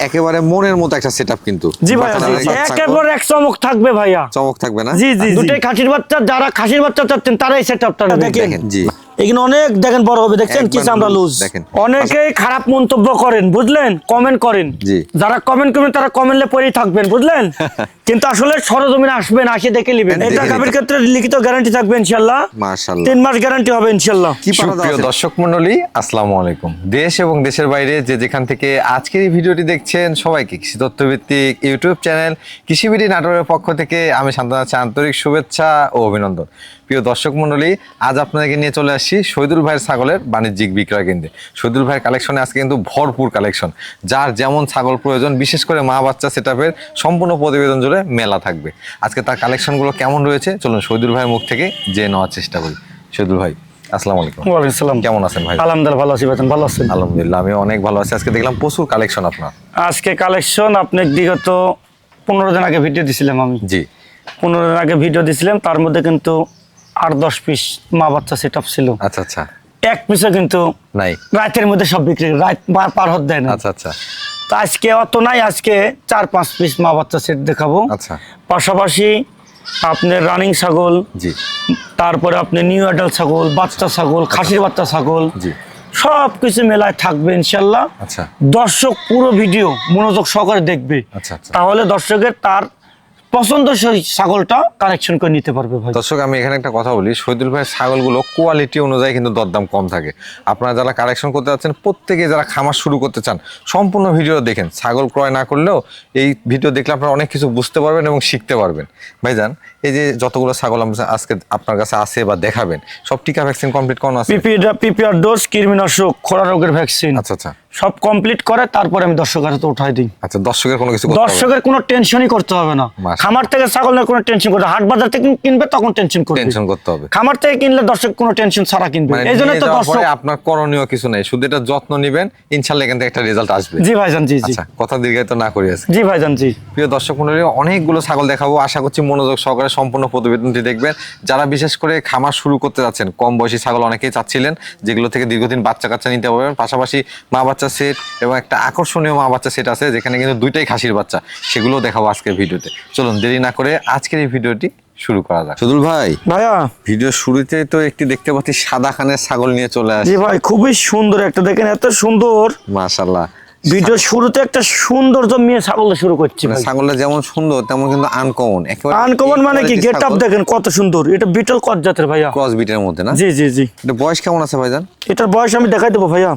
একেবারে মনের মতো একটা সেটআপ কিন্তু। জি ভাইয়া, একেবারে এক চমক থাকবে ভাইয়া। চমক থাকবে না? জি জি, দুটাই খাসির বাচ্চা, যারা খাসির বাচ্চা চাচ্ছেন তারা এই সেটআপটা দেখেন। জি, এখানে অনেক দেখেন বড় হবে, দেখছেন কি চামড়া লুজ। অনেকেই খারাপ মন্তব্য করেন বুঝলেন, কমেন্ট করেন। যারা কমেন্ট করবেন তারা কমেন্টে পড়েই থাকবেন বুঝলেন, কিন্তু আসলে সরজমিনে আসবেন, আসে দেখে নেবেন। এটা গাভীর ক্ষেত্রে লিখিত গ্যারান্টি থাকবে ইনশাআল্লাহ, মাশাআল্লাহ 3 মাস গ্যারান্টি হবে ইনশাআল্লাহ। প্রিয় দর্শক মণ্ডলী, আসসালামু আলাইকুম। দেশ এবং দেশের বাইরে যে যেখান থেকে আজকের এই ভিডিওটি দেখছেন সবাইকে কৃষি তথ্যভিত্তিক ইউটিউব চ্যানেল কৃষিবিডি নাটোরের পক্ষ থেকে আমি শান্ত আছি আন্তরিক শুভেচ্ছা ও অভিনন্দন। প্রিয় দর্শক মণ্ডলী, আজ আপনাদেরকে নিয়ে চলে আসছি শহীদুল ভাইয়ের ছাগলের বাণিজ্যিক বিক্রয় কেন্দ্রে। শহীদুল ভাইয়ের কালেকশনে আজকে কিন্তু ভরপুর কালেকশন, যার যেমন ছাগল প্রয়োজন, বিশেষ করে মা বাচ্চা সেটআপের সম্পূর্ণ প্রতিবেদন জুড়ে মেলা থাকবে। আজকে তার কালেকশনগুলো কেমন রয়েছে চলুন শহীদুল ভাইয়ের মুখ থেকে জেনে নেওয়ার চেষ্টা করি। শহীদুল ভাই, আসসালামু আলাইকুম। ওয়ালাইকুম আসসালাম। কেমন আছেন ভাই? আলহামদুলিল্লাহ ভালো আছি। ভালো আছেন? আলহামদুলিল্লাহ, আমি অনেক ভালো আছি। আজকে দেখলাম প্রচুর কালেকশন আপনার। আজকে কালেকশন আপনি বিগত 15 দিন আগে ভিডিও দিছিলাম আমি। জি, 15 দিন আগে ভিডিও দিছিলাম, তার মধ্যে কিন্তু 8-10 পিস মা বাচ্চা সেটআপ ছিল। আচ্ছা আচ্ছা, এক পিসও কিন্তু নাই, রাতের মধ্যে সব বিক্রি, রাত পার হতে দেয় না। আচ্ছা আচ্ছা, তো আজকে অত নাই, আজকে 4-5 পিস মা বাচ্চা সেট দেখাবো। আচ্ছা, পাশাপাশি আপনার রানিং ছাগল, জি, তারপরে আপনি নিউ অ্যাডাল্ট ছাগল, বাচ্চা ছাগল, খাসির বাচ্চা ছাগল, জি, সব কিছু মেলায় থাকবে ইনশাল্লাহ। আচ্ছা, দর্শক পুরো ভিডিও মনোযোগ সহকারে দেখবে, আচ্ছা আচ্ছা। তাহলে দর্শকের তার পছন্দসই ছাগলটা কালেকশন করে নিতে পারবে ভাই। দর্শক, আমি এখানে একটা কথা বলি, শহীদুল ভাইয়ের ছাগলগুলো কোয়ালিটি অনুযায়ী কিন্তু দরদাম কম থাকে। আপনারা যারা কালেকশন করতে যাচ্ছেন, প্রত্যেকে যারা খামার শুরু করতে চান, সম্পূর্ণ ভিডিও দেখেন। ছাগল ক্রয় না করলেও এই ভিডিও দেখলে আপনারা অনেক কিছু বুঝতে পারবেন এবং শিখতে পারবেন। ভাইজান, এই যে যতগুলো ছাগল আজকে আপনার কাছে আছে বা দেখাবেন, সব টিকা ভ্যাকসিন কমপ্লিট করানো আছে? পিপিআর ডোজ, কৃমিনাশক, খোরা রোগের ভ্যাকসিন, আচ্ছা আচ্ছা, সব কমপ্লিট করে তারপরে আমি দর্শকের হাতে উঠাই দিই। আচ্ছা, দর্শকের কোনো কিছু দর্শকের কোনো টেনশনই করতে হবে না। খামার থেকে ছাগলের কোনো টেনশন করতে, হাট বাজার থেকে কিনবে তখন টেনশন করতে হবে। খামার থেকে কিনলে দর্শক কোনো টেনশন ছাড়া কিনবে। এই জন্য তো দর্শক, আপনার করণীয় কিছু নেই, শুধু এটা যত্ন নেবেন, ইনশাআল্লাহ এখান থেকে একটা রেজাল্ট আসবে। জি ভাইজান, জি জি। আচ্ছা, কথা দীর্ঘায়িত না করি আজকে। জি ভাইজান, জি। প্রিয় দর্শক মণ্ডলী, অনেকগুলো ছাগল দেখাবো, আশা করছি মনোযোগ সহকারে সম্পূর্ণ প্রতিবেদনটি দেখবেন। যারা বিশেষ করে খামার শুরু করতে যাচ্ছেন, কম বয়সী ছাগল অনেকেই চাচ্ছিলেন, যেগুলো থেকে দীর্ঘদিন বাচ্চা কাচ্চা নিতে পারবেন। পাশাপাশি মা বাচ্চা সেট এবং একটা আকর্ষণীয় মা বাচ্চা সেট আছে, যেখানে কিন্তু দুইটাই খাসির বাচ্চা, সেগুলো দেখাবো আজকের ভিডিওতে। চলুন দেরি না করে আজকের এই ভিডিওটি শুরু করা যাক। শহীদুল ভাই, ভাইয়া ভিডিও শুরুতে তো একটি দেখতে পাচ্ছি সাদা খানের ছাগল নিয়ে চলে আসে। জি ভাই, খুবই সুন্দর একটা, দেখেন এত সুন্দর। মাশাআল্লাহ, ভিডিও শুরুতে একটা সৌন্দর্য নিয়ে ছাগল শুরু করছি ভাই। ছাগলটা যেমন সুন্দর তেমন কিন্তু আনকমন। একেবারে আনকমন মানে কি, গেটআপ দেখেন কত সুন্দর। এটা বিটল কত জাতের ভাইয়া, ক্রস বিটের মধ্যে না? জি জি জি। এটা বয়স কেমন আছে ভাইজান? এটার বয়স আমি দেখাই দেবো ভাইয়া,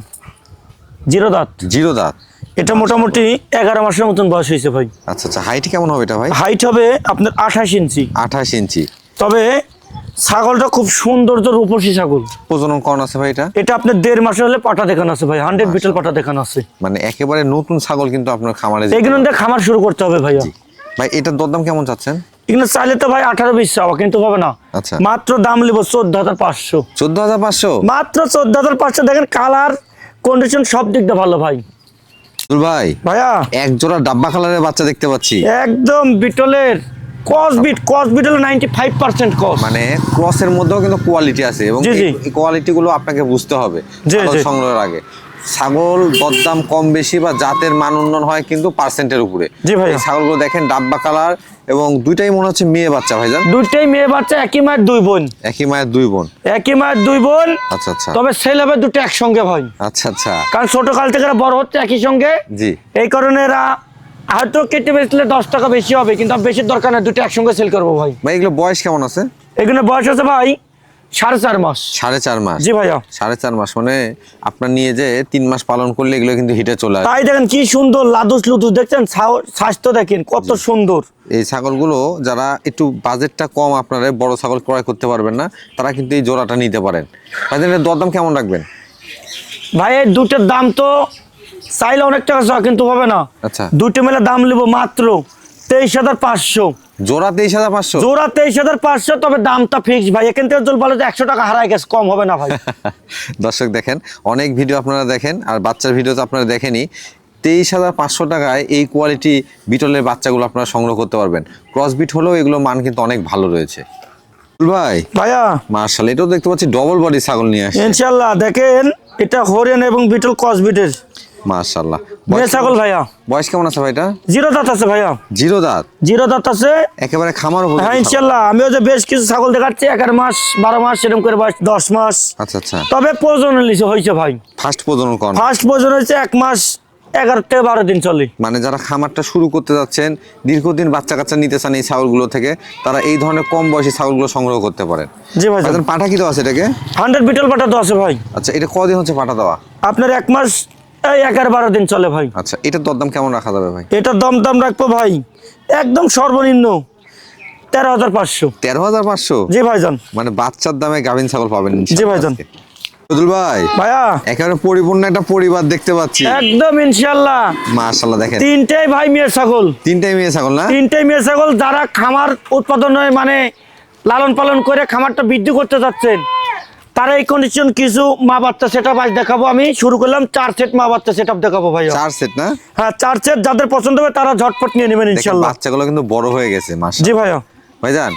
0 দাঁত। 0 দাঁত। এটা মোটামুটি 11 মাসের মতন বয়স হয়েছে ভাই। আচ্ছা আচ্ছা, হাইট কেমন হবে এটা ভাই? হাইট হবে আপনার 28 ইঞ্চি। 28 ইঞ্চি। তবে ছাগলটা খুব সৌন্দর্য রূপসী ছাগল। প্রজনন কখন আছে ভাই এটা? এটা আপনার 1.5 মাসে হলে পাটা দেখানো আছে ভাই, 100 বিটল পাটা দেখানো আছে। মানে একেবারে নতুন ছাগল কিন্তু আপনার খামারে। এইগুলো দিয়ে খামার শুরু করতে হবে ভাইয়া। ভাই, এটার দরদাম কেমন চাচ্ছেন? এগুলো চাইলে তো ভাই 18-20 চাওয়া, কিন্তু হবে না। আচ্ছা, মাত্র দাম লিব 14,500। 14,500 মাত্র 14,500। দেখেন কালার কন্ডিশন সব দিক দিয়ে ভালো ভাই। ভাই ভাইয়া, এক জোড়া ডাব্বা কালারের বাচ্চা দেখতে পাচ্ছি, একদম বিটলের ক্রস বিটল 95% ক্রস। মানে ক্রসের মধ্যেও কিন্তু কোয়ালিটি আছে এবং এই কোয়ালিটি গুলো আপনাকে বুঝতে হবে ছাগল সংগ্রহের আগে। ছাগল দরদাম কম বেশি বা জাতের মান উন্নয়ন হয় কিন্তু পার্সেন্টের উপরে। জি ভাই, ছাগলগুলো দেখেন ডাব্বা কালার এবং দুইটাই মনে হচ্ছে মেয়ে বাচ্চা ভাইজান। দুইটাই মেয়ে বাচ্চা, একই মায়ের 2 বোন। একই মায়ের 2 বোন। একই মায়ের 2 বোন। আচ্ছা আচ্ছা, তবে ছেলে হবে দুটো একসঙ্গে ভাই। আচ্ছা আচ্ছা, কারণ ছোট কাল থেকে বড় হচ্ছে একই সঙ্গে। জি, এই কারণে এরা হয়তো কেটে বেচলে 10 টাকা বেশি হবে, কিন্তু বেশি দরকার না, দুটো একসঙ্গে সেল করবো ভাই। ভাই এগুলো বয়স কেমন আছে? এগুলো বয়স আছে ভাই 4.5 মাস। 4.5 মাস? জি ভাইয়া, 4.5 মাস মানে আপনার নিয়ে যে 3 মাস পালন করলে এগুলো কিন্তু হিটে চলে আসে। তাই দেখেন কি সুন্দর লাদুস লুদুস, দেখছেন স্বাস্থ্য দেখেন কত সুন্দর। এই ছাগলগুলো যারা একটু বাজেটটা কম, আপনারা বড় ছাগল ক্রয় করতে পারবেন না, তারা কিন্তু এই জোড়াটা নিতে পারেন। ভাইজান, দরদাম কেমন রাখবেন? ভাই এই দুটোর দাম তো চাইলে অনেক টাকা চাওয়া, কিন্তু হবে না। আচ্ছা, দুটো মেলে দাম নেব মাত্র 23,500। জোড়া 23,500? জোড়া 23,500। তবে দামটা ফিক্স ভাই, এখান থেকে যদি বলে যে 100 টাকা হারাই গেছে, কম হবে না ভাই। দর্শক দেখেন, অনেক ভিডিও আপনারা দেখেন আর বাচ্চার ভিডিও তো আপনারা দেখেনি। 23,500 টাকায় এই কোয়ালিটি বিটলের বাচ্চাগুলো আপনারা সংগ্রহ করতে পারবেন। ক্রস বিট হলেও এগুলো মান কিন্তু অনেক ভালো রয়েছে। ভাই ভাইয়া, মাশাআল্লাহ, এটাও দেখতে পাচ্ছি ডবল বডি ছাগল নিয়ে আসছে। ইনশাআল্লাহ দেখেন, এটা হরিয়ানা এবং বিটল ক্রস বিটের মাশাআল্লাহ। মেয়ে ছাগল ভাইয়া। বয়স কেমন আছে ভাইটা? জিরো দাঁত আছে ভাইয়া। জিরো দাঁত? জিরো দাঁত আছে একেবারে খামার উপযোগী হ্যাঁ ছাগল। ইনশাআল্লাহ। আমিও যে বেশ কিছু ছাগল দেখাচ্ছি 11 মাস 12 মাস এরকম করে বয়স 10 মাস। আচ্ছা আচ্ছা। তবে প্রজনন হয়েছে ভাই। ফার্স্ট প্রজনন কোন? ফার্স্ট প্রজনন হয়েছে 1 মাস 11 থেকে 12 দিন চলে। মানে যারা খামারটা শুরু করতে যাচ্ছেন, দীর্ঘদিন বাচ্চা কাচ্চা নিতে চান এই ছাগলগুলো থেকে, তারা এই ধরনের কম বয়সী ছাগলগুলো সংগ্রহ করতে পারেন। জি ভাই। ভাইজান পাঠা কি দেওয়া আছে এটাকে? 100 বিটল পাঠা তো আছে ভাই। আচ্ছা, এটা কদিন হচ্ছে পাঠা দেওয়া? আপনার 1 মাস 11-12 দিন চলে ভাই। আচ্ছা, এটার দরদাম কেমন রাখা যাবে ভাই? এটার দাম রাখবো ভাই একদম সর্বনিম্ন 13,500। 13,500? জি ভাইজান। মানে বাচ্চার দামে গাভিন ছাগল পাবেন জি ভাইজান। শহীদুল ভাই, ভাইয়া একেবারে পরিপূর্ণ একটা পরিবার দেখতে পাচ্ছি। একদম ইনশাআল্লাহ। মাশাআল্লাহ দেখেন, তিনটাই ভাই মেয়ে ছাগল। তিনটাই মেয়ে ছাগল না? তিনটাই মেয়ে ছাগল। যারা খামার উৎপাদনে মানে লালন পালন করে খামারটা বৃদ্ধি করতে যাচ্ছেন, তারা এই কন্ডিশন কিছু মা বাচ্চা সেটআপ আজ দেখাবো। আমি শুরু করলাম 4 সেট মা বাচ্চা সেটআপ দেখাবো ভাইয়া। 4 সেট না? হ্যাঁ 4 সেট। যাদের পছন্দ হবে তারা ঝটপট নিয়ে নেবেন দেখেন ইনশাআল্লাহ। বাচ্চাগুলো কিন্তু বড় হয়ে গেছে মাশাআল্লাহ। জি ভাইয়া। ভাইজান,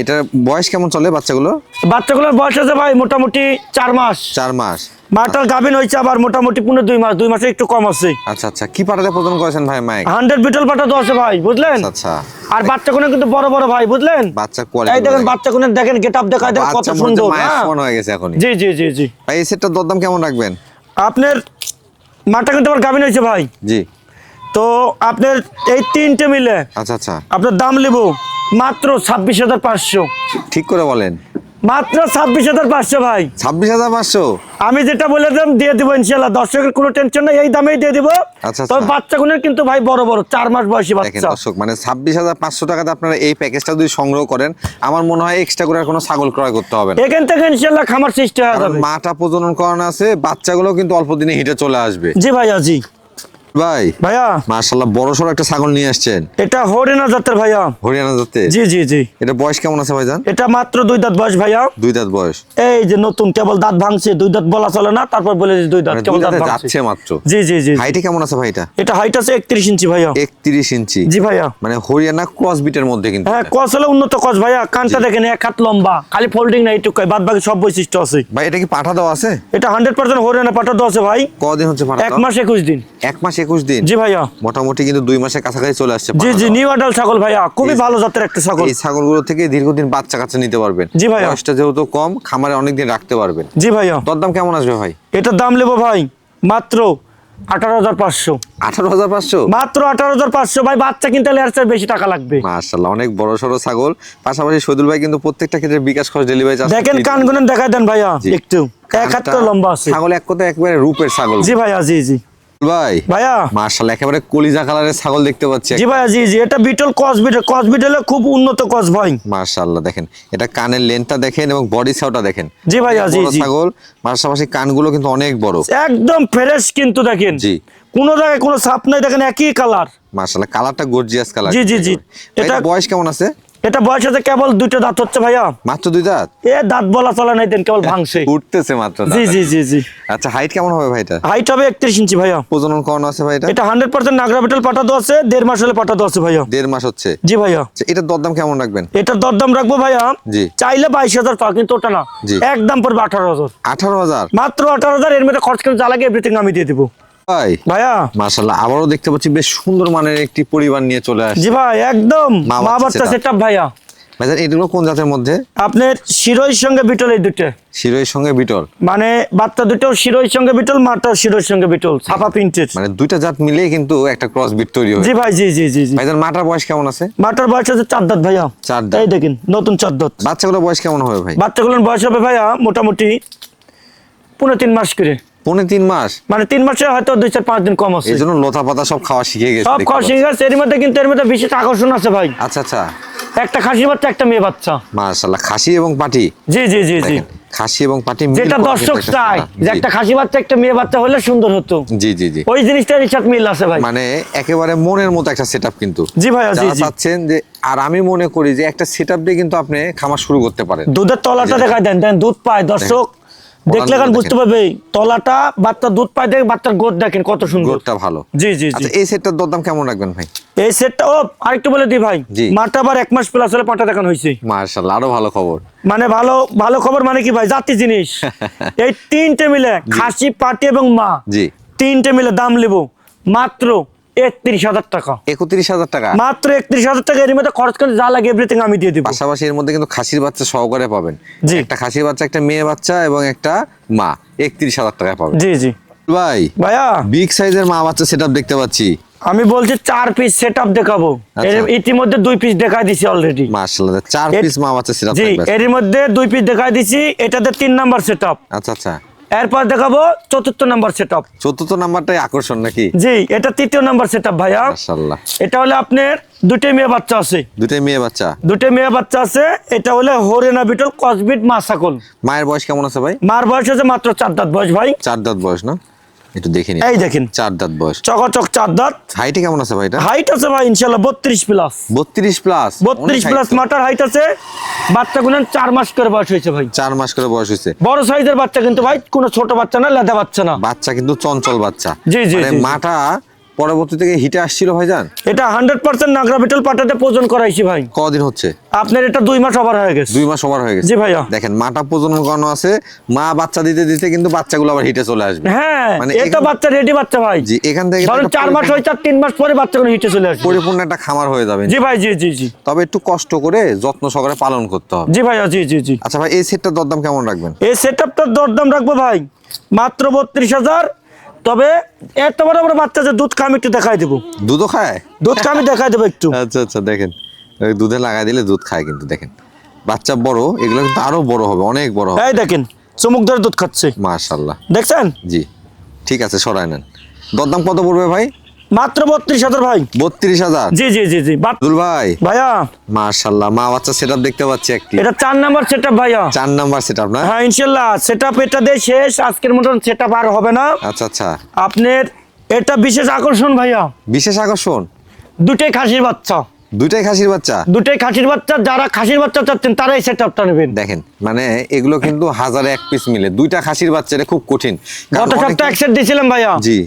এটার বয়স কেমন চলে বাচ্চাগুলো? বাচ্চাগুলোর বয়স আছে ভাই মোটামুটি 4 মাস। 4 মাস। মাটার গাভিন হয়েছে আবার মোটামুটি 2 মাস। 2 মাসে একটু কম আছে। আচ্ছা আচ্ছা। কি পাটাতে প্রদান করেছেন ভাই মাইক? 100 বিটল পাঠা তো আছে ভাই, বুঝলেন? আচ্ছা। আর বাচ্চাগুলো কিন্তু বড় বড় ভাই, বুঝলেন? বাচ্চা কোয়ালিটি এই দেখেন বাচ্চাগুলো দেখেন গেটআপ দেখায় দেন কত সুন্দর। হ্যাঁ মনে হয়ে গেছে এখনই। জি জি জি জি। ভাই এই সেটটার দরদাম কেমন রাখবেন? আপনার মাটা কিন্তু আমার গাভিন হয়েছে ভাই। জি। তো আপনার এই তিনটে মিলে আচ্ছা আচ্ছা। আপনার দাম নেব মাত্র 26,500। ঠিক করে বলেন। মাত্র 26,500 ভাই। 26,500? আমি যেটা বলে দিলাম দিয়ে দিব ইনশাআল্লাহ। দর্শকের কোনো টেনশন নাই, এই দামেই দিয়ে দিব। আচ্ছা। তবে বাচ্চাগুলো কিন্তু ভাই বড় বড় 4 মাস বয়সী দেখেন বাচ্চা। দর্শক, মানে 26,500 টাকাতে আপনারা এই প্যাকেজটা যদি সংগ্রহ করেন, আমার মনে হয় এক্সট্রা করে আর কোনো ছাগল ক্রয় করতে হবে না। এখান থেকে ইনশাআল্লাহ খামার সৃষ্টি হয়ে কারণ যাবে। মাটা প্রজনন করানো আছে, বাচ্চাগুলো কিন্তু অল্প দিনে হিটে চলে আসবে। জি ভাইয়া। জি ভাই ভাইয়া। মাশাআল্লাহ বড় সড় একটা ছাগল নিয়ে আসছেন। এটা হরিয়ানা জাতের ভাইয়া। হরিয়ানা জাতে? জি জি জি। এটা বয়স কেমন আছে ভাইজান? এটা মাত্র 2 দাঁত বয়স ভাইয়া। 2 দাঁত বয়স? এই যে নতুন কেবল দাঁত ভাঙছে, 2 দাঁত বলা চলে না, তারপর বলে 2 দাঁত মানে কেবল 2 দাঁত দাঁতে ভাঙছে। যাচ্ছে মাত্র। জি জি জি। হাইটে কেমন আছে ভাই এটা? এটা হাইট আছে 31 ইঞ্চি ভাইয়া। 31 ইঞ্চি? জি ভাইয়া। মানে হরিয়ানা ক্রস বিটের মধ্যে কিন্তু। হ্যাঁ কস হলে উন্নত কস ভাইয়া। কানটা দেখেন 1 হাত লম্বা, খালি ফোল্ডিং না এইটুকু, বাদ বাকি সব বৈশিষ্ট্য আছে। ভাই এটা কি পাঠা দেওয়া আছে? এটা 100% হরিয়ানা পাঠা তো আছে ভাই। কদিন হচ্ছে পাঠা? 1 মাস 21 দিন। 1 মাস 21 দিন? জি ভাইয়া। মোটামুটি কিন্তু 2 মাসের কাছাকাছি চলে আসছে। জি জি। নিউ আডাল ছাগল ভাইয়া, খুবই ভালো জাতের একটা ছাগল। এই ছাগলগুলো থেকে দীর্ঘদিন বাচ্চা কাচ্চা নিতে পারবেন। জি ভাইয়া। বয়সটা যেহেতু কম, খামারে অনেকদিন রাখতে পারবেন। জি ভাইয়া। দরদাম কেমন আসবে ভাই? এটার দাম নেবো ভাই মাত্র 18,500। 18,500? মাত্র 18,500 ভাই। বাচ্চা কিনতে হলে এর চেয়ে বেশি টাকা লাগবে। মাশাআল্লাহ অনেক বড় সড়ো ছাগল। পাশাপাশি শহীদুল ভাই কিন্তু প্রত্যেকটা ক্ষেত্রে বিকাশ খরচ ডেলিভারি চার্জ। দেখেন কানগুলো দেখায় দেন ভাইয়া একটু। 1 হাত তো লম্বা আছে। ছাগল এক কথায় একবারে রূপের ছাগল। জি ভাইয়া। জি জি ভাই ভাইয়া। মাশাআল্লাহ একেবারে কলিজা কালারের ছাগল দেখতে পাচ্ছি। জি ভাইয়া। জি জি। এটা বিটল কস বিটল। কস বিটলে খুব উন্নত কস ভাই। মাশাআল্লাহ দেখেন, এটা কানের লেন্থটা দেখেন এবং বডি সাউটা দেখেন। জি ভাইয়া। জি বড় জি। ছাগল, পাশাপাশি কানগুলো কিন্তু অনেক বড়। একদম ফ্রেশ কিন্তু দেখেন। জি। কোনো জায়গায় কোনো ছাপ নাই, দেখেন একই কালার। মাশাআল্লাহ কালারটা গর্জিয়াস কালার। জি জি জি। এটা বয়স কেমন আছে? এটা বয়স আছে কেবল 2টা দাঁত হচ্ছে ভাইয়া। মাত্র 2 দাঁত? এ দাঁত বলা চলে নাই, দেন কেবল ভাঙছে। উঠতেছে মাত্র। জি জি জি জি। আচ্ছা হাইট কেমন হবে ভাই এটা? হাইট হবে 31 ইঞ্চি ভাইয়া। প্রজনন করানো আছে ভাই এটা? এটা 100% নাগরা বিটল পাঠা তো আছে। 1.5 মাস হলে পাঠা তো আছে ভাইয়া। 1.5 মাস হচ্ছে? জি ভাইয়া। আচ্ছা, এটার দরদাম কেমন রাখবেন? এটার দরদাম রাখবো ভাইয়া জি। চাইলে 22,000 টাকা, কিন্তু ওটা না। জি। একদম পড়বে 18,000। 18,000? মাত্র 18,000। এর মধ্যে খরচ করে যা লাগে এভরিথিং আমি দিয়ে দিব ভাই। ভাইয়া। মাশাআল্লাহ আবারও দেখতে পাচ্ছি বেশ সুন্দর মানের একটি পরিবার নিয়ে চলে আসছে। জি ভাই একদম মা মা বাচ্চা বাচ্চা setup। সেটআপ ভাইয়া। ভাইজান এগুলো কোন জাতের মধ্যে? আপনার শিরোইর সঙ্গে বিটল, এই দুটো শিরোইর সঙ্গে বিটল? মানে বাচ্চা দুটো শিরোইর সঙ্গে বিটল, মাটাও শিরোইর সঙ্গে বিটল, ছাপা প্রিন্টেড। মানে দুইটা জাত মিলেই কিন্তু একটা ক্রস বিট তৈরি হয়। জি ভাই। জি জি জি জি। ভাইজান মাটার বয়স কেমন আছে? মাটার বয়স আছে 4 দাঁত ভাইয়া। 4 দাঁত? এই দেখেন নতুন 4 দাঁত। বাচ্চাগুলোর বয়স কেমন হবে ভাই? বাচ্চাগুলোর বয়স হবে ভাইয়া মোটামুটি 3.5 মাস করে। 3.5 মাস? মানে 3 মাসে হয়তো 2-4-5 দিন কম আছে। এই জন্য লতা পাতা সব খাওয়া শিখে গেছে। সব খাওয়া শিখে গেছে। এর মধ্যে কিন্তু এর মধ্যে বিশেষ আকর্ষণ আছে ভাই। আচ্ছা আচ্ছা। একটা খাসি বাচ্চা, একটা মেয়ে বাচ্চা। মাশাআল্লাহ খাসি এবং পাটি? জি জি জি জি। দেখেন, খাসি এবং পাটি যেটা দর্শক চায় যে একটা খাসি বাচ্চা একটা মেয়ে বাচ্চা হলে সুন্দর হতো। জি জি জি। ওই জিনিসটার সাথে মিল আছে ভাই। মানে একেবারে মনের মতো একটা সেটআপ কিন্তু। জি ভাইয়া। জি যারা জি। চাচ্ছেন যে, আর আমি মনে করি যে একটা সেটআপ দিয়ে কিন্তু আপনি খামার শুরু করতে পারেন। দুধের তলাটা দেখায় দেন, দেন দুধ পায় দর্শক দেখলে কারণ বুঝতে পারবে। তলাটা বাচ্চা দুধ পায়, দেখে বাচ্চার গোদ দেখেন কত সুন্দর। গোদটা ভালো। জি জি জি। আচ্ছা এই সেটটার দরদাম কেমন রাখবেন ভাই? এই সেটটা আরেকটু বলে দিই ভাই। জি। মাটা আবার 1 মাস প্লাস হলে পাটা দেখানো হয়েছে। মাশাআল্লাহ আরো ভালো খবর। মানে ভালো ভালো খবর মানে কি ভাই, জাতি জিনিস। এই তিনটে মিলে খাসি, পাটি এবং মা জি। তিনটে মিলে দাম নেবো মাত্র 31,000 টাকা। 31,000 টাকা মাত্র 31,000 টাকা। এর মধ্যে খরচ করে যা লাগে এভরিথিং আমি দিয়ে দিব। পাশাপাশি এর মধ্যে কিন্তু খাসির বাচ্চা সহকারে পাবেন। জি। একটা খাসির বাচ্চা, একটা মেয়ে বাচ্চা এবং একটা মা, 31,000 টাকায় পাবেন। জি জি ভাই ভাইয়া, বিগ সাইজের মা বাচ্চা সেটআপ দেখতে পাচ্ছি। আমি বলছি 4 পিস সেটআপ দেখাবো। আচ্ছা। এর ইতিমধ্যে 2 পিস দেখাই দিছি অলরেডি। মাশাআল্লাহ, 4 পিস মা বাচ্চা সেটআপ জি, থাকবে। এর মধ্যে 2 পিস দেখাই দিছি, এটাতে 3 নাম্বার সেটআপ। আচ্ছা আচ্ছা, এরপর দেখাবো 4th নাম্বার সেটআপ। 4th নাম্বারটাই আকর্ষণ নাকি? জি, এটা 3য় নাম্বার সেটআপ ভাইয়া। মাশাআল্লাহ, এটা হলো আপনার দুটোই মেয়ে বাচ্চা আছে। দুটোই মেয়ে বাচ্চা। দুটোই মেয়ে বাচ্চা আছে। এটা হলো হরিয়ানা বিটল ক্রসবিট মা ছাগল। মায়ের বয়স কেমন আছে ভাই? মার বয়স আছে মাত্র 4 দাঁত বয়স ভাই। 4 দাঁত বয়স না? একটু দেখে নিন। এই দেখেন 4 দাঁত বয়স, চকাচক 4 দাঁত। হাইটে কেমন আছে ভাই এটা? হাইট আছে ভাই ইনশাআল্লাহ 32 প্লাস। 32 প্লাস? 32 প্লাস মাটার হাইট আছে। বাচ্চা গুলো 4 মাস করে বয়স হয়েছে ভাই। 4 মাস করে বয়স হয়েছে। বড় সাইজের বাচ্চা কিন্তু ভাই, কোনো ছোট বাচ্চা না, লেদা বাচ্চা না। বাচ্চা কিন্তু চঞ্চল বাচ্চা। জি, জি, মানে জি। মাটা পরবর্তী থেকে হিটে আসছিল ভাইজান? এটা 100% নাগরা বিটল পাটাতে প্রজন করাইছি ভাই। কদিন হচ্ছে? আপনার এটা 2 মাস ওভার হয়ে গেছে। 2 মাস ওভার হয়ে গেছে। জি ভাইয়া। দেখেন মাটা প্রজনন করানো আছে, মা বাচ্চা দিতে দিতে কিন্তু বাচ্চাগুলো আবার হিটে চলে আসবে। হ্যাঁ, মানে এটা এখান- বাচ্চা রেডি বাচ্চা ভাই। জি, এখান থেকে ধরুন একটা 4 মাস হয়েছে, 3 মাস পরে বাচ্চাগুলো হিটে চলে আসবে। পরিপূর্ণ একটা খামার হয়ে যাবে। জি ভাই, জি জি জি। তবে একটু কষ্ট করে যত্ন সহকারে পালন করতে হবে। জি ভাইয়া, জি জি জি। আচ্ছা ভাই, এই সেটটার দরদাম কেমন রাখবেন? এই সেটআপটার দরদাম রাখবো ভাই মাত্র 32,000। তবে এত বড় বড় বাচ্চা যে দুধ খাম একটু দেখাই দেবো। দুধও খায়? দুধ খামি দেখাই দেবো একটু। আচ্ছা আচ্ছা, দেখেন ওই দুধে লাগাই দিলে দুধ খায় কিন্তু। দেখেন বাচ্চা বড়, এগুলো কিন্তু আরো বড় হবে, অনেক বড় হবে। এই দেখেন চুমুক ধরে দুধ খাচ্ছে, মাশাআল্লাহ। দেখছেন? জি, ঠিক আছে, সরাই নেন। দরদাম কত পড়বে ভাই? মাত্র 32,000 ভাই। 32,000? জি জি জি জি। আব্দুল ভাই, ভাইয়া মাশাআল্লাহ, মা বাচ্চা সেটআপ দেখতে পাচ্ছি একটি। এটা 4 নাম্বার সেটআপ ভাইয়া। 4 নাম্বার সেটআপ না? হ্যাঁ ইনশাআল্লাহ সেটআপ এটা দিয়ে শেষ, আজকের মতন সেটআপ আর হবে না। আচ্ছা আচ্ছা, আপনার এটা বিশেষ আকর্ষণ ভাইয়া। বিশেষ আকর্ষণ? দুটোই খাসির বাচ্চা। দুইটাই খাসির বাচ্চা? দুটোই খাসির বাচ্চা। যারা খাসির বাচ্চা চাচ্ছেন তারা এই সেটআপটা নেবেন। দেখেন মানে এগুলো কিন্তু হাজারে এক পিস মিলে, দুইটা খাসির বাচ্চা, এটা খুব কঠিন। কারণ গত সপ্তাহে অনেকে- এক সেট দিয়েছিলাম ভাইয়া। জি,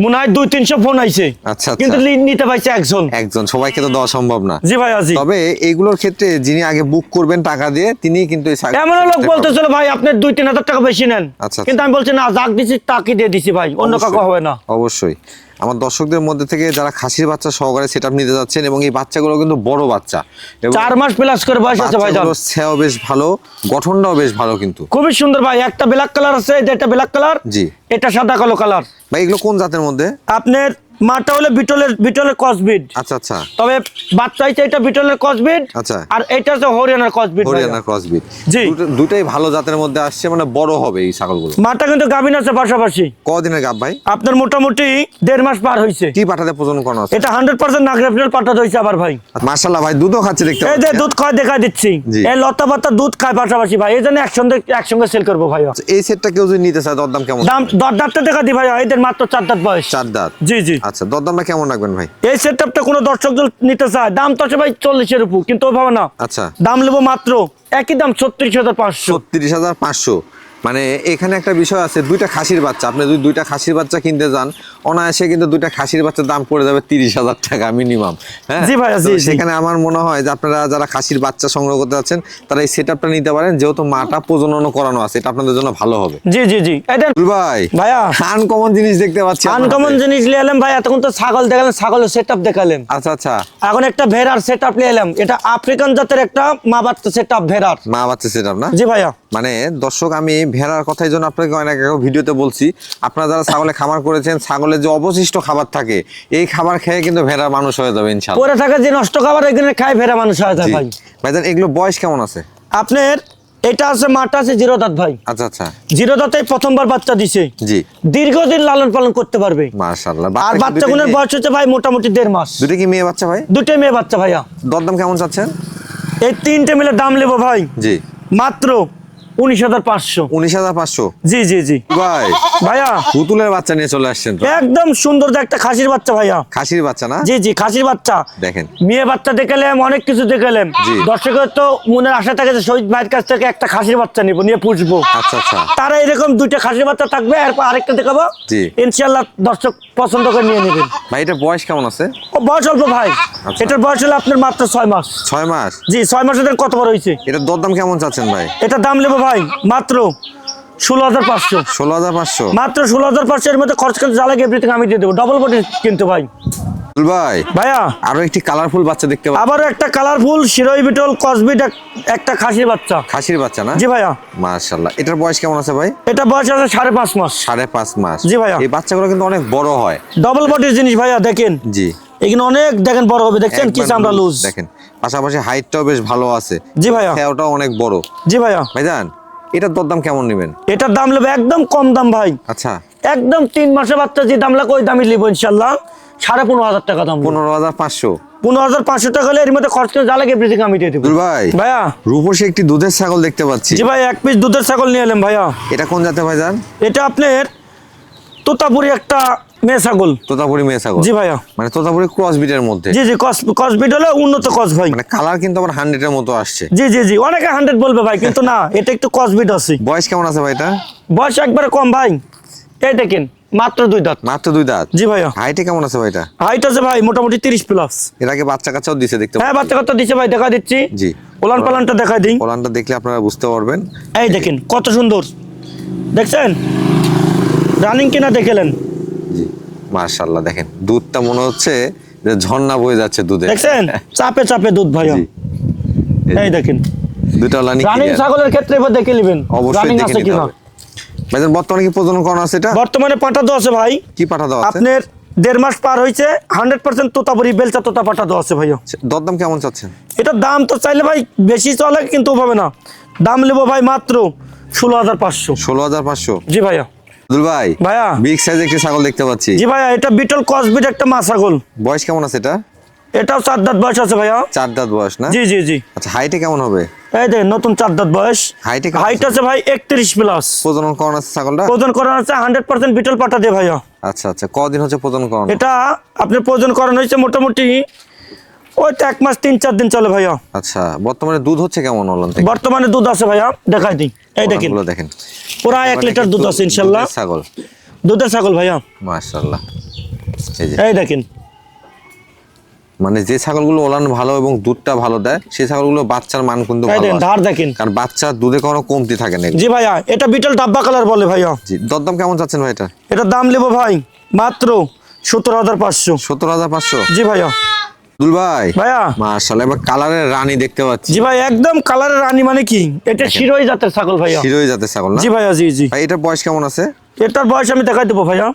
মনে হয় 200-300 ফোন আইছে, আচ্ছা আচ্ছা। কিন্তু নিতে পাইছে একজন। একজন, সবাইকে তো দেওয়া সম্ভব না। জি ভাইয়া, জি। তবে এইগুলোর ক্ষেত্রে যিনি আগে বুক করবেন টাকা দিয়ে, তিনি কিন্তু এই এমন লোক বলতেছিল ভাই আপনি 2-3 হাজার টাকা বেশি নেন, আচ্ছা। কিন্তু আমি বলছি না, যাক দিছি তাকে দিয়ে দিছি ভাই, অন্য কাউকে হবে না। অবশ্যই আমার দর্শকদের মধ্যে থেকে যারা খাসির বাচ্চা সহকারে সেটআপ নিতে যাচ্ছেন, এবং এই বাচ্চাগুলো কিন্তু বড় বাচ্চা, এবং 4 মাস প্লাস করে বয়স আছে ভাই। বাচ্চাগুলোর সেও বেশ ভালো, গঠনটাও বেশ ভালো কিন্তু। খুবই সুন্দর ভাই। একটা ব্ল্যাক কালার আছে, এটা ব্ল্যাক কালার। জি। এটা সাদা কালো কালার। ভাই এগুলো কোন জাতের মধ্যে? আপনার মাটা হলো বিটলের ক্রসবিট। আচ্ছা আচ্ছা, তবে বাচ্চা হইছে এটা বিটলের ক্রসবিট। আচ্ছা। আর এটা হচ্ছে হরিয়ানার ক্রসবিট। হরিয়ানা ক্রসবিট। জি। দুটাই ভালো জাতের মধ্যে আসছে, মানে বড় হবে এই ছাগলগুলো। মাটা কিন্তু গাভিন আছে পাশাপাশি। কদিনের গাব ভাই? আপনার মোটামুটি 1.5 মাস পার হইছে। কি পাঠাতে প্রজনন করানো আছে? এটা 100% নাগরা বিটল পাঠা হইছে আবার ভাই। মাশাআল্লাহ ভাই, দুধও খাচ্ছে দেখতে এই যে পাচ্ছি। দুধ খায় দেখা দিচ্ছি। জি। এই লতা পাতা দুধ খায় পাশাপাশি ভাই, এই জন্য একসঙ্গে সেল করবো ভাইয়া। আচ্ছা, এই সেটটা কেউ যদি নিতে চায় দরদাম কেমন? দাম দরদারটা দেখা দি ভাইয়া, এদের মাত্র 4 দাঁত বয়স। 4 দাঁত? জি জি। আচ্ছা, দরদামটা কেমন রাখবেন ভাই? এই সেটআপটা কোনো দর্শক যদি নিতে চায়, দাম তো আছে ভাই 40-এর উপর, কিন্তু ওভাবে না। আচ্ছা, দাম নেবো মাত্র একই দাম 36,500। 36,500। মানে এখানে একটা বিষয় আছে, দুইটা খাসির বাচ্চা, আপনি যদি দুইটা খাসির বাচ্চা কিনতে যান, অনায়াসে কিন্তু দুইটা খাসির বাচ্চার দাম পড়ে যাবে 30,000 টাকা মিনিমাম। হ্যাঁ জি ভাইয়া, তো জি, জি। সেখানে আমার মনে হয় যে আপনারা যারা খাসির বাচ্চা সংগ্রহ করতে যাচ্ছেন, তারা এই সেটআপটা নিতে পারেন, যেহেতু মাটা প্রজনন করানো আছে, এটা আপনাদের জন্য ভালো হবে। জি জি জি। এটা ভাই ভাইয়া আনকমন জিনিস দেখতে পাচ্ছি আপনার আনকমন হাতে। জিনিস নিয়ে এলাম ভাই। এতক্ষণ তো ছাগল দেখালেন, ছাগলের সেটআপ দেখালেন। আচ্ছা আচ্ছা, এখন একটা ভেড়ার সেটআপ নিয়ে এলাম। এটা আফ্রিকান জাতের একটা মা বাচ্চা সেটআপ ভেড়ার। মা বাচ্চা সেটআপ না? জি ভাইয়া। মানে দর্শক, আমি ভেড়ার কথাই জন্য আপনাকে অনেক আগে ভিডিওতে বলছি, আপনারা যারা ছাগলে খামার করেছেন, ছাগলের যে অবশিষ্ট খাবার থাকে, এই খাবার খেয়ে কিন্তু ভেড়া মানুষ হয়ে যাবে ইনশাআল্লাহ। পরে থাকে যে নষ্ট খাবার, এখানে খায় ভেড়া মানুষ হয়ে যায় জি। ভাই। ভাইজান এগুলো বয়স কেমন আছে? আপনার এটা আছে, মাটা আছে 0 দাঁত ভাই। আচ্ছা আচ্ছা, 0 দাঁতে প্রথমবার বাচ্চা দিছে। জি। দীর্ঘদিন লালন পালন করতে পারবে। মাশাআল্লাহ। আর বাচ্চাগুলোর বয়স হচ্ছে ভাই মোটামুটি 1.5 মাস। দুটো কি মেয়ে বাচ্চা ভাই? দুটোই মেয়ে বাচ্চা ভাইয়া। দরদাম কেমন চাচ্ছেন? এই 3টে মিলে দাম নেবো ভাই জি। মাত্র 19,500। 19,500? জি জি জি। ভাই ভাইয়া পুতুলের বাচ্চা নিয়ে চলে আসছেন তো? একদম সুন্দর একটা খাসির বাচ্চা ভাইয়া। খাসির বাচ্চা না? জি জি, খাসির বাচ্চা। দেখেন মেয়ে বাচ্চা দেখালাম, অনেক কিছু দেখালাম। জি। দর্শকের তো মনের আশা থাকে যে শহীদ ভাইয়ের কাছ থেকে একটা খাসির বাচ্চা নিবো, নিয়ে পুষবো। আচ্ছা আচ্ছা, তারা এরকম 2টা খাসির বাচ্চা থাকবে, এরপর আরেকটা দেখাবো। জি। ইনশাআল্লাহ দর্শক পছন্দ করে নিয়ে নেবেন। ভাই এটা বয়স কেমন আছে? ও বয়স অল্প ভাই। আচ্ছা। এটার বয়স হলো আপনার মাত্র 6 মাস। 6 মাস? জি, 6 মাসের কত বড় হয়েছে। এটার দরদাম কেমন চাচ্ছেন ভাই? এটা দাম নেবো ভাই মাত্র 16,500 16,500 মাত্র 16,500 এর মধ্যে খরচ কিন্তু জ্বালা এভরিথিং আমি দিয়ে দেবো ডবল বডি কিন্তু ভাই দুল ভাই ভাইয়া আরো একটি কালারফুল বাচ্চা দেখতে পাচ্ছি, আবারও একটা কালারফুল শিরোই বিটল কসবিট একটা খাসির বাচ্চা। খাসির বাচ্চা না? জি ভাইয়া। মাশাআল্লাহ, এটার বয়স কেমন আছে ভাই? এটা বয়স আছে 5.5 মাস। 5.5 মাস। জি ভাইয়া। এই বাচ্চাগুলো কিন্তু অনেক বড় হয়, ডবল বডির জিনিস ভাইয়া দেখেন। জি এখানে অনেক দেখেন বড় হবে, দেখছেন কি চামড়া লুজ দেখেন, পাশাপাশি হাইটটাও বেশ ভালো আছে। জি ভাইয়া। খেয়াটাও অনেক বড়। জি ভাইয়া। ভাইজান এটার দরদাম কেমন নেবেন? এটার দাম নেবে একদম কম দাম ভাই। আচ্ছা, একদম 3 মাসের বাচ্চা যে দাম লাগে ওই দামই নিব ইনশাআল্লাহ। 15,500 টাকা দাম। 15,500। 15,500 টাকা হলে এর মধ্যে খরচ করে জ্বালা এভরিথিং আমি দিয়ে দেব। দুল ভাই ভাইয়া রূপসী একটি দুধের ছাগল দেখতে পাচ্ছি। জি ভাই, এক পিস দুধের ছাগল নিয়ে এলাম ভাইয়া। এটা কোন জাতের ভাইজান? এটা আপনার তোতাপুরি একটা মেয়ে ছাগল। তোতাপুরি মেয়ে ছাগল? জি ভাইয়া। মানে তোতাপুরি ক্রস বিটের মধ্যে? জি জি, কসবিট হলে উন্নত কস ভাই। মানে কালার কিন্তু আবার 100 এর মতো আসছে। জি জি জি, অনেকে 100 বলবে ভাই, কিন্তু না, এটা একটু কসবিট আছে। বয়স কেমন আছে ভাই এটা? বয়স একবারে কম ভাই, এই দেখেন মাত্র 2 দাঁত। মাত্র 2 দাঁত? জি ভাইয়া। হাইটে কেমন আছে ভাই এটা? হাইট আছে ভাই মোটামুটি 30 প্লাস। এর আগে বাচ্চা কাচ্চাও দিছে দেখতে হ্যাঁ, বাচ্চা কত দিছে ভাই দেখা দিচ্ছি। জি, ওলান পালানটা দেখা দিই। ওলানটা দেখলে আপনারা বুঝতে পারবেন। এই দেখেন কত সুন্দর, দেখছেন রানিং কিনা দেখলেন? জি মাশাআল্লাহ, দেখেন দুধটা মনে হচ্ছে যে ঝর্ণা বয়ে যাচ্ছে দুধে। দেখছেন চাপে চাপে দুধ ভাইয়া। জি। এই দেখেন দুটো লানি রানিং ছাগলের ক্ষেত্রে এবার দেখে নেবেন অবশ্যই রানিং দেখে আছে নিতে কিনা। হবে। ভাইজান বর্তমানে কি প্রজনন করানো আছে এটা? বর্তমানে পাঠা দেওয়া আছে ভাই। কি পাঠা দেওয়া আছে? আপনার 1.5 মাস পার হয়েছে, 100% তোতাপুরি বেলচা তোতা পাঠা দেওয়া আছে ভাইয়া। দরদাম কেমন চাচ্ছেন? এটার দাম তো চাইলে ভাই বেশি চলে, কিন্তু হবে না, দাম নেবো ভাই মাত্র 16,500। 16,500? জি ভাইয়া। দুল ভাই ভাইয়া বিগ সাইজ একটি ছাগল দেখতে পাচ্ছি। জি ভাইয়া, এটা বিটল কসবিট একটা মা ছাগল। বয়স কেমন আছে এটা? এটাও 4 দাঁত বয়স আছে ভাইয়া। 4 দাঁত বয়স না? জি জি জি। আচ্ছা, হাইটে কেমন হবে? এই দেখেন নতুন 4 দাঁত বয়স। হাইটে কেমন হাইট আছে ভাই 31 প্লাস। প্রজনন করানো আছে ছাগলটা? ওজন করানো আছে 100% বিটল পাঠা দিয়ে ভাইয়া। আচ্ছা আচ্ছা, কদিন হচ্ছে প্রজনন করানো? এটা আপনার প্রয়োজন করানো হয়েছে মোটামুটি ওই তো 1 মাস 3-4 দিন চলে ভাইয়া। আচ্ছা, বর্তমানে দুধ হচ্ছে কেমন ওলান থেকে? বর্তমানে দুধ আছে ভাইয়া, দেখাই দিই। এই দেখেন ওলানগুলো দেখেন, পুরা 1 লিটার দুধ আছে ইনশাআল্লাহ। দুধের ছাগল, দুধের ছাগল ভাইয়া। মাশাআল্লাহ। এই যে এই দেখেন মানে যে ছাগলগুলো ওলান ভালো এবং দুধটা ভালো দেয় সেই ছাগলগুলো বাচ্চার মান কিন্তু এই ভালো দেখেন আসে। ধার দেখেন। কারণ বাচ্চা দুধে কোনো কমতি থাকে না। জি ভাইয়া, এটা বিটল ডাব্বা কালার বলে ভাইয়া। জি, দরদাম কেমন চাচ্ছেন ভাই এটা? এটার দাম নেবো ভাই মাত্র 17,500। 17,500? জি ভাইয়া। দুল ভাই ভাইয়া মাশাআল্লাহ, এবার কালারের রানী দেখতে পাচ্ছি। জি ভাই, একদম কালারের রানী মানে কি, এটা শিরোই জাতের ছাগল ভাইয়া। শিরোই জাতের ছাগল না? জি ভাইয়া। জি জি। ভাই এটার বয়স কেমন আছে? এটার বয়স আমি দেখাই দেবো ভাইয়া।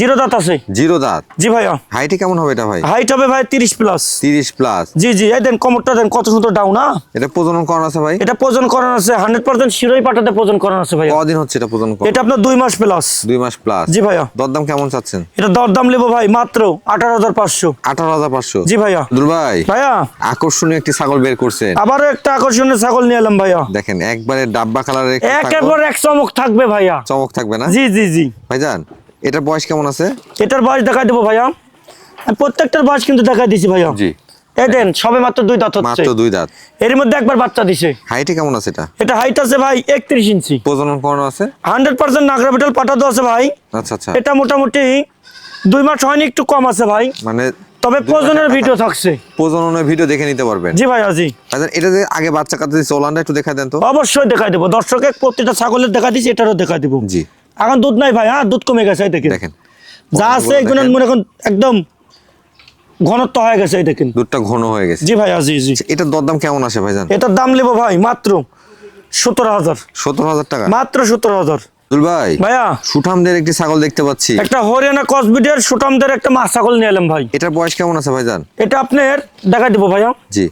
0 দাঁত আছে। 0 দাঁত? জি ভাইয়া। হাইটে কেমন হবে এটা ভাই? হাইট হবে ভাই 30 প্লাস। 30 প্লাস? জি জি। এই দেন কমরটা দেন কত সুন্দর ডাউন। না এটা প্রজনন করানো আছে ভাই? এটা প্রয়োজন করানো আছে 100% শিরোই পাটাতে প্রয়োজন করানো আছে ভাইয়া। কদিন হচ্ছে এটা প্রজনন করানো? এটা আপনার 2 মাস প্লাস। 2 মাস প্লাস? জি ভাইয়া। দরদাম কেমন চাচ্ছেন? এটা দরদাম নেবো ভাই মাত্র 18,500। 18,500? জি ভাইয়া। দুল ভাই ভাইয়া আকর্ষণীয় একটি ছাগল বের করছেন। আবারও একটা আকর্ষণীয় ছাগল নিয়ে এলাম ভাইয়া। দেখেন একবারে ডাব্বা কালারের একটি ছাগল। একের পর এক চমক থাকবে ভাইয়া। চমক থাকবে না? জি জি জি। ভাইজান এটার বয়স কেমন আছে? এটার বয়স দেখাই দেবো ভাইয়া, আমি প্রত্যেকটার বয়স কিন্তু দেখাই দিছি ভাইয়া। জি। এই দেন সবে মাত্র 2 দাঁত হচ্ছে। মাত্র 2 দাঁত? এর মধ্যে একবার বাচ্চা দিছে। হাইটে কেমন আছে এটা? এটা হাইট আছে ভাই 31 ইঞ্চি। প্রজনন করানো আছে? 100% নাগরা বিটল পাঠা দেওয়া আছে ভাই। আচ্ছা আচ্ছা, এটা মোটামুটি 2 মাস হয়নি, একটু কম আছে ভাই, মানে তবে 2 প্রজনের মাসের ভিডিও কাছা- থাকছে। প্রজননের ভিডিও দেখে নিতে পারবেন। জি ভাইয়া। জি ভাইজান এটা যে আগে বাচ্চা কাচ্চা দিচ্ছে ওলানটা একটু দেখা দেন তো। অবশ্যই দেখাই দেবো, দর্শকে প্রত্যেকটা ছাগলের দেখা দিচ্ছি, এটারও দেখা দিব। জি এখন দুধ নাই ভাই, হ্যাঁ দুধ কমে গেছে। এই দেখেন দেখেন যা আছে এগুলো মনে এখন একদম ঘনত্ব হয়ে গেছে। এই দেখেন দুধটা ঘন হয়ে গেছে। জি ভাইয়া। জি জি। এটার দরদাম কেমন আসে ভাইজান? এটার দাম নেবো ভাই মাত্র 17,000। 17,000 টাকা? মাত্র 17,000। দুল ভাই ভাইয়া সুঠামদের একটি ছাগল দেখতে পাচ্ছি। একটা হরিয়ানা কসবিটের সুটামদের একটা মা ছাগল নিয়ে এলাম ভাই। এটার বয়স কেমন আছে ভাইজান? এটা আপনার দেখাই দেবো ভাইয়া। জি,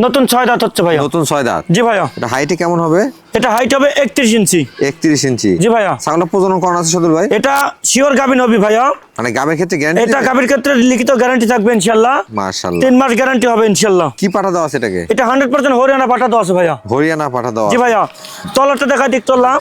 নতুন 6 দাঁত হচ্ছে ভাইয়া। নতুন 6 দাঁত? জি ভাইয়া। এটা হাইটে কেমন হবে? এটা হাইট হবে 31 ইঞ্চি। 31 ইঞ্চি? জি ভাইয়া। ছাগলটা প্রজনন করানো আছে সদুল ভাই? এটা শিওর গাভিন হবে ভাইয়া। মানে গাবের ক্ষেত্রে গ্যারান্টি? এটা গাভির ক্ষেত্রে লিখিত গ্যারান্টি থাকবে ইনশাআল্লাহ। মাশাআল্লাহ। 3 মাস গ্যারান্টি হবে ইনশাআল্লাহ। কি পাঠা দেওয়া আছে এটাকে? এটা 100% হরিয়ানা পাঠা দেওয়া আছে ভাইয়া। হরিয়ানা পাঠা দেওয়া জি আছে? ভাইয়া। তলাটা দেখা দিক তলা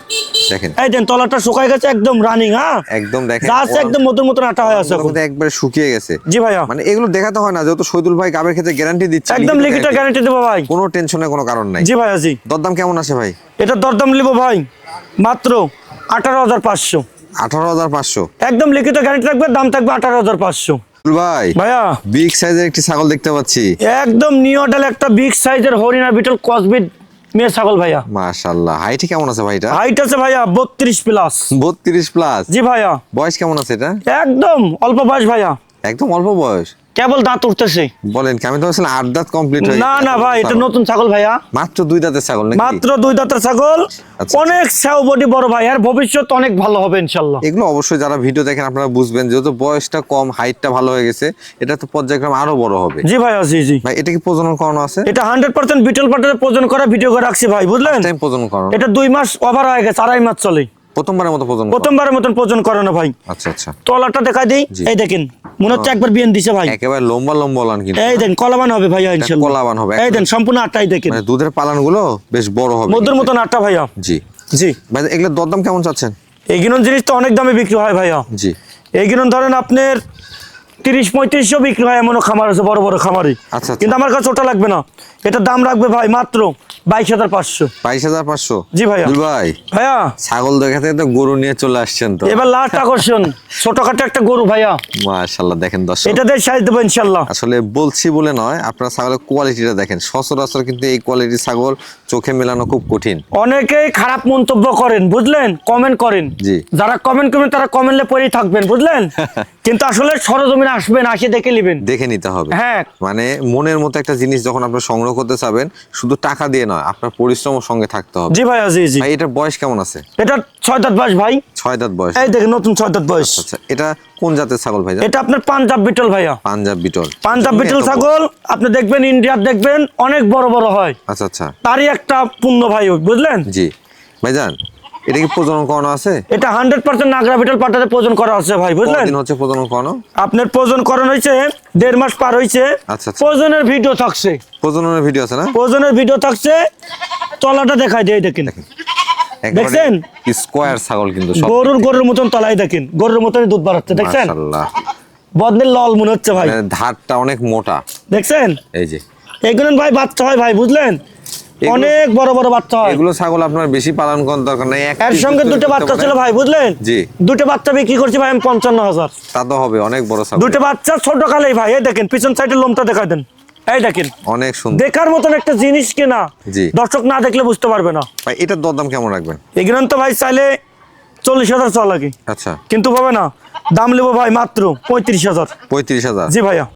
দেখেন এই দেন তলাটা শুকায় গেছে একদম রানিং। হ্যাঁ একদম দেখেন যা আছে একদম মতন মতন আটা হয়ে আছে এখন। ওগুলো একবারে শুকিয়ে গেছে। জি ভাইয়া। মানে এগুলো দেখাতে হয় না, যেহেতু শহীদুল ভাই গাবের ক্ষেত্রে গ্যারান্টি দিচ্ছে, একদম লিখিত গ্যারান্টি দেবো ভাই, কোনো টেনশনের কোনো কারণ নাই। জি ভাইয়া। জি দরদাম কেমন আসে ভাই? এটা দরদাম নেবো ভাই মাত্র 18,500। 18,500? একদম লিখিত গ্যারান্টি থাকবে, দাম থাকবে 18,500। ভাই ভাইয়া বিগ সাইজের একটি ছাগল দেখতে পাচ্ছি। একদম নিউ মডেল একটা বিগ সাইজের হরিয়ানা বিটল কসবিট মেয়ে ছাগল ভাইয়া। মাশাআল্লাহ, হাইট কেমন আছে ভাইটা? হাইট আছে ভাইয়া 32 প্লাস। 32 প্লাস? জি ভাইয়া। বয়স কেমন আছে এটা? একদম অল্প বয়স ভাইয়া, একদম অল্প বয়স, কেবল দাঁত উঠতেছে। বলেন কি? আমি তো বলছিলাম 8 দাঁত কমপ্লিট হয়ে না না ভাই, এটা নতুন ছাগল ভাইয়া, মাত্র 2 দাঁতের ছাগল নাকি? মাত্র 2 দাঁতের ছাগল। আচ্ছা। অনেক সেও বডি বড় ভাই, আর ভবিষ্যৎ অনেক ভালো হবে ইনশাআল্লাহ। এগুলো অবশ্যই যারা ভিডিও দেখেন আপনারা বুঝবেন, যেহেতু বয়সটা কম, হাইটটা ভালো হয়ে গেছে, এটা তো পর্যায়ক্রমে আরো বড় হবে। জি ভাইয়া, জি জি। ভাই এটা কি প্রজনন করানো আছে? এটা 100% বিটল পাটাতে প্রজনন করা ভিডিও করে রাখছি ভাই, বুঝলেন? টাইম প্রজনন করানো? এটা 2 মাস ওভার হয়ে গেছে, 2.5 মাস চলে। প্রথমবারের মতো প্রজনন করানো? প্রথমবারের মতন প্রজনন করানো ভাই। আচ্ছা আচ্ছা, তলাটা দেখাই দিই, জি। এই দেখেন, মনে হচ্ছে একবার বিয়ান দিছে ভাই। একেবারে লম্বা লম্বা লান কিন্তু। এই দেখেন কলাবান হবে ভাইয়া ইনশাআল্লাহ। কলাবান হবে এই দেখেন সম্পূর্ণ আটটাই দেখেন, মানে দুধের পালান গুলো বেশ বড় হবে মধুর মতন আটটা ভাইয়া। জি জি। ভাই এগুলোর দরদাম কেমন চাচ্ছেন? এইগুলো জিনিস তো অনেক দামে বিক্রি হয় ভাইয়া। জি। এইগুলো ধরেন আপনার 30-3500 বিক্রি হয়, এমনও খামার আছে, বড় বড় খামারি। আচ্ছা। কিন্তু আমার কাছে ওটা লাগবে না, এটা দাম রাখবে ভাই মাত্র 22,500। 22,500? জি ভাইয়া। দুল ভাই ভাইয়া ছাগল দেখাতে তো গরু নিয়ে চলে আসছেন তো। এবার লাস্ট আকর্ষণ, ছোটখাটো একটা গরু ভাইয়া, মাশাআল্লাহ, দেখেন দর্শক, এটা দিয়ে সাইজ দেবো ইনশাআল্লাহ। আসলে বলছি বলে নয়, আপনার ছাগলের কোয়ালিটিটা দেখেন, সচরাচর কিন্তু এই কোয়ালিটির ছাগল চোখে মেলানো খুব কঠিন। অনেকেই খারাপ মন্তব্য করেন, বুঝলেন, কমেন্ট করেন। জি। যারা কমেন্ট করবেন তারা কমেন্টে পড়েই থাকবেন, বুঝলেন? কিন্তু আসলে সরজমিনে আসবেন, আসে দেখে নেবেন, দেখে নিতে হবে। হ্যাঁ। মানে মনের মতো একটা জিনিস যখন আপনি সংগ্রহ করতে চাবেন, শুধু টাকা দিয়ে নয়, আপনার পরিশ্রমের সঙ্গে থাকতে হবে। জি ভাইয়া, জি জি। ভাই এটার বয়স কেমন আছে? এটা 6 দাঁত বয়স ভাই। 6 দাঁত বয়স? এই দেখেন নতুন 6 দাঁত বয়স। আচ্ছা, এটা কোন জাতের ছাগল ভাই? এটা আপনার পাঞ্জাব বিটল ভাইয়া। পাঞ্জাব বিটল? পাঞ্জাব বিটল ছাগল আপনি দেখবেন, ইন্ডিয়ার দেখবেন অনেক বড় বড় হয়। আচ্ছা আচ্ছা, তারই একটা পূর্ণ ভাই, বুঝলেন? জি। ভাইজান এটা কি প্রজনন করানো আছে? এটা 100% নাগরা বিটল পাটাতে প্রজন করা আছে ভাই, বুঝলেন? কতদিন হচ্ছে প্রজনন করানো? আপনার প্রজন করানো হয়েছে 1.5 মাস পার হয়েছে। আচ্ছা আচ্ছা। প্রজনের ভিডিও থাকছে, প্রজননের ভিডিও আছে না? প্রজনের ভিডিও থাকছে। তলাটা দেখাই দিয়ে দেখেন, দেখছেন? স্কয়ার ছাগল কিন্তু সব। গরুর মতন তলায় দেখেন, গরুর মতনই দুধ বাড়াচ্ছে, দেখছেন? মাশাআল্লাহ, বদনের লল মনে হচ্ছে ভাই, মানে ধারটা অনেক মোটা, দেখছেন? এই যে এগুলো ভাই বাচ্চা হয় ভাই, বুঝলেন? অনেক বড় বড় বাচ্চা হয়। এগুলো ছাগল আপনার বেশি পালন করার দরকার নাই, এর সঙ্গে দুটো বাচ্চা ছিল ভাই, বুঝলেন? জি। দুটো বাচ্চা বিক্রি করছি ভাই আমি 55,000। তা তো হবে, অনেক বড় ছাগল। দুটো বাচ্চা ছোট কালেই ভাই, এই দেখেন পিছন সাইডের লোমটা দেখাই দেন, এই দেখেন, অনেক সুন্দর। দেখার মতন একটা জিনিস কিনা, জি। দর্শক না দেখলে বুঝতে পারবে না। ভাই এটার দরদাম কেমন রাখবেন? এগুলো তো ভাই চাইলে 40,000 চাওয়া লাগে, আচ্ছা, কিন্তু পাবে না, দাম নেবো ভাই মাত্র 35,000। 35,000? জি ভাইয়া।